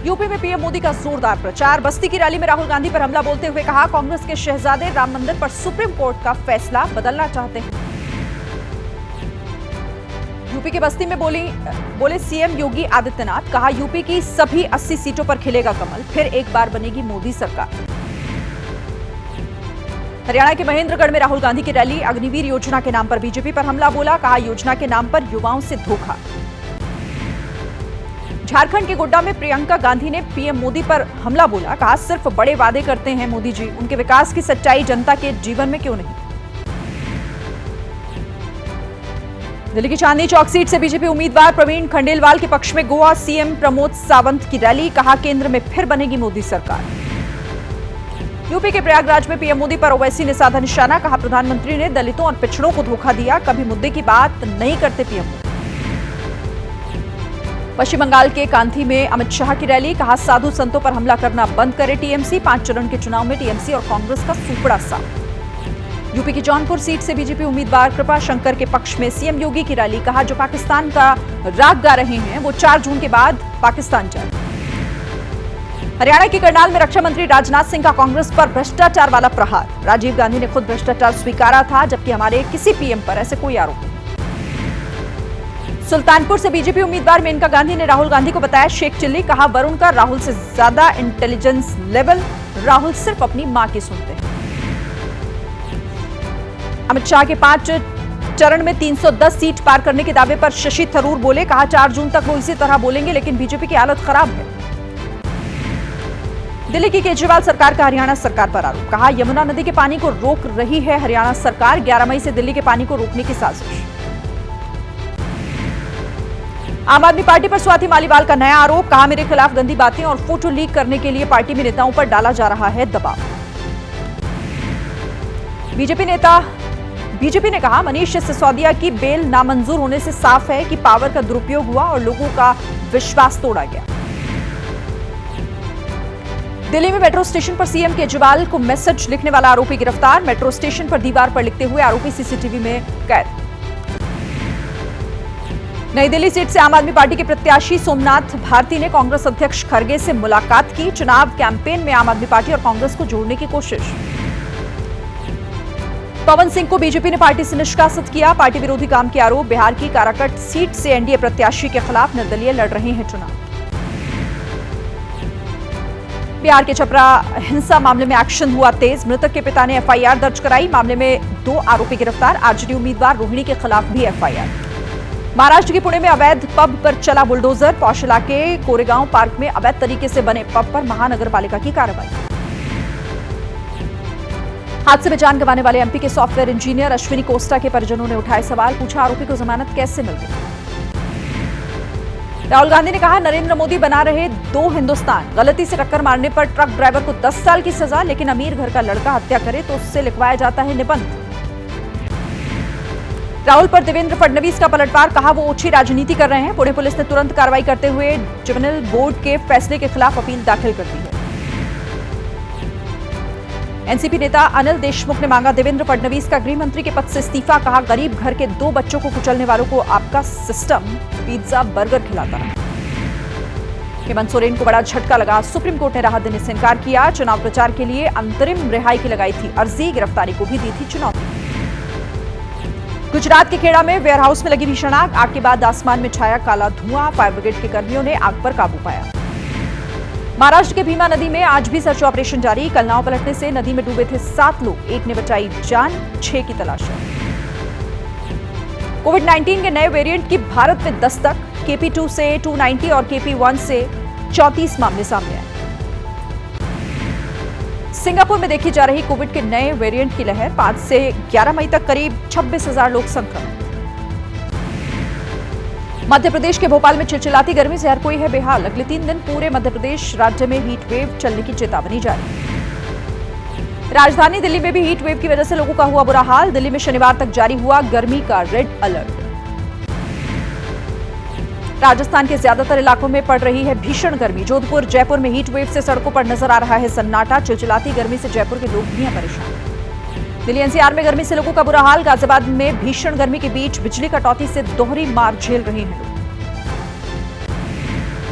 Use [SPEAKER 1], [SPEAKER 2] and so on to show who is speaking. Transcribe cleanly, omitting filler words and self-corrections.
[SPEAKER 1] UP में PM Modi का जोरदार प्रचार। बस्ती की रैली में राहुल गांधी पर हमला बोलते हुए कहा, कांग्रेस के शहजादे राम मंदिर पर सुप्रीम कोर्ट का फैसला बदलना चाहते हैं। यूपी के बस्ती में बोले सीएम योगी आदित्यनाथ, कहा यूपी की सभी 80 सीटों पर खिलेगा कमल, फिर एक बार बनेगी मोदी सरकार। हरियाणा के महेंद्रगढ़ में राहुल गांधी की रैली। अग्निवीर योजना के नाम पर बीजेपी पर हमला बोला, कहा योजना के नाम पर युवाओं से धोखा। झारखंड के गोड्डा में प्रियंका गांधी ने पीएम मोदी पर हमला बोला, कहा सिर्फ बड़े वादे करते हैं मोदी जी, उनके विकास की सच्चाई जनता के जीवन में क्यों नहीं। दिल्ली की चांदनी चौक सीट से बीजेपी उम्मीदवार प्रवीण खंडेलवाल के पक्ष में गोवा सीएम प्रमोद सावंत की रैली। कहा केंद्र में फिर बनेगी मोदी सरकार। यूपी के प्रयागराज में पीएम मोदी पर ओवैसी ने साधा निशाना। कहा प्रधानमंत्री ने दलितों और पिछड़ों को धोखा दिया, कभी मुद्दे की बात नहीं करते पीएम मोदी। पश्चिम बंगाल के कांथी में अमित शाह की रैली। कहा साधु संतों पर हमला करना बंद करे टीएमसी। 5 चरण के चुनाव में टीएमसी और कांग्रेस का सुपड़ा साथ। यूपी की जौनपुर सीट से बीजेपी उम्मीदवार कृपा शंकर के पक्ष में सीएम योगी की रैली। कहा जो पाकिस्तान का राग गा रहे हैं वो 4 जून के बाद पाकिस्तान जाए। हरियाणा के करनाल में रक्षा मंत्री राजनाथ सिंह का कांग्रेस पर भ्रष्टाचार वाला प्रहार। राजीव गांधी ने खुद भ्रष्टाचार स्वीकारा था, जबकि हमारे किसी पीएम पर ऐसे कोई आरोप नहीं। सुल्तानपुर से बीजेपी उम्मीदवार मेनका गांधी ने राहुल गांधी को बताया शेख चिल्ली। कहा वरुण का राहुल से ज्यादा इंटेलिजेंस लेवल, राहुल सिर्फ अपनी मां की सुनते हैं। अमित शाह के 5 चरण में 310 सीट पार करने के दावे पर शशि थरूर बोले। कहा 4 जून तक वो इसी तरह बोलेंगे, लेकिन बीजेपी की हालत खराब है। दिल्ली की केजरीवाल सरकार का हरियाणा सरकार पर आरोप। कहा यमुना नदी के पानी को रोक रही है हरियाणा सरकार। 11 मई से दिल्ली के पानी को रोकने की साजिश। आम आदमी पार्टी पर स्वाति मालीवाल का नया आरोप। कहा मेरे खिलाफ गंदी बातें और फोटो लीक करने के लिए पार्टी में नेताओं पर डाला जा रहा है दबाव। बीजेपी ने कहा मनीष सिसोदिया की बेल नामंजूर होने से साफ है कि पावर का दुरुपयोग हुआ और लोगों का विश्वास तोड़ा गया। दिल्ली में मेट्रो स्टेशन पर सीएम केजरीवाल को मैसेज लिखने वाला आरोपी गिरफ्तार। मेट्रो स्टेशन पर दीवार पर लिखते हुए आरोपी सीसीटीवी में कैद। नई दिल्ली सीट से आम आदमी पार्टी के प्रत्याशी सोमनाथ भारती ने कांग्रेस अध्यक्ष खड़गे से मुलाकात की। चुनाव कैंपेन में आम आदमी पार्टी और कांग्रेस को जोड़ने की कोशिश। पवन सिंह को बीजेपी ने पार्टी से निष्कासित किया। पार्टी विरोधी काम के आरोप। बिहार की काराकट सीट से एनडीए प्रत्याशी के खिलाफ निर्दलीय लड़ रहे हैं चुनाव। बिहार के छपरा हिंसा मामले में एक्शन हुआ तेज। मृतक के पिता ने एफआईआर दर्ज कराई। मामले में 2 आरोपी गिरफ्तार। आरजेडी उम्मीदवार रोहिणी के खिलाफ भी एफआईआर। महाराष्ट्र के पुणे में अवैध पब पर चला बुलडोजर। पौष इलाके कोरेगांव पार्क में अवैध तरीके से बने पब पर महानगर पालिका की कार्रवाई। हादसे में जान गंवाने वाले एमपी के सॉफ्टवेयर इंजीनियर अश्विनी कोस्टा के परिजनों ने उठाए सवाल। पूछा आरोपी को जमानत कैसे मिल गई। राहुल गांधी ने कहा नरेंद्र मोदी बना रहे 2 हिंदुस्तान। गलती से टक्कर मारने पर ट्रक ड्राइवर को 10 साल की सजा, लेकिन अमीर घर का लड़का हत्या करे तो उससे लिखवाया जाता है निबंध। राहुल पर देवेंद्र फडणवीस का पलटवार। कहा वो ओछी राजनीति कर रहे हैं। पुणे पुलिस ने तुरंत कार्रवाई करते हुए जुवेनाइल बोर्ड के फैसले के खिलाफ अपील दाखिल कर दी है। एनसीपी नेता अनिल देशमुख ने मांगा देवेंद्र फडणवीस का गृह मंत्री के पद से इस्तीफा। कहा गरीब घर के 2 बच्चों को कुचलने वालों को आपका सिस्टम पिज्जा बर्गर खिलाता रहा। हेमंत सोरेन को बड़ा झटका लगा। सुप्रीम कोर्ट ने राहत देने से इनकार किया। चुनाव प्रचार के लिए अंतरिम रिहाई की लगाई थी अर्जी। गिरफ्तारी को भी दी थी चुनौती। गुजरात के खेड़ा में वेयरहाउस में लगी भीषण आग। आग के बाद आसमान में छाया काला धुआं। फायर ब्रिगेड के कर्मियों ने आग पर काबू पाया। महाराष्ट्र के भीमा नदी में आज भी सर्च ऑपरेशन जारी। कल नाव पलटने से नदी में डूबे थे 7 लोग। 1 ने बचाई जान, 6 की तलाश है। कोविड-19 के नए वेरिएंट की भारत में दस्तक। KP2 से 290 और KP1 से 34 मामले सामने आए। सिंगापुर में देखी जा रही कोविड के नए वेरिएंट की लहर। 5 से 11 मई तक करीब 26,000 लोग संक्रमित। मध्य प्रदेश के भोपाल में चिलचिलाती गर्मी से हर कोई है बेहाल। अगले 3 दिन पूरे मध्य प्रदेश राज्य में हीट वेव चलने की चेतावनी जारी। राजधानी दिल्ली में भी हीट वेव की वजह से लोगों का हुआ बुरा हाल। दिल्ली में शनिवार तक जारी हुआ गर्मी का रेड अलर्ट। राजस्थान के ज्यादातर इलाकों में पड़ रही है भीषण गर्मी। जोधपुर, जयपुर में हीट वेव से सड़कों पर नजर आ रहा है सन्नाटा। चिलचिलाती गर्मी से जयपुर के लोग भी हैं परेशान। दिल्ली एनसीआर में गर्मी से लोगों का बुरा हाल। गाजियाबाद में भीषण गर्मी के बीच बिजली कटौती से दोहरी मार झेल रहे हैं लोग।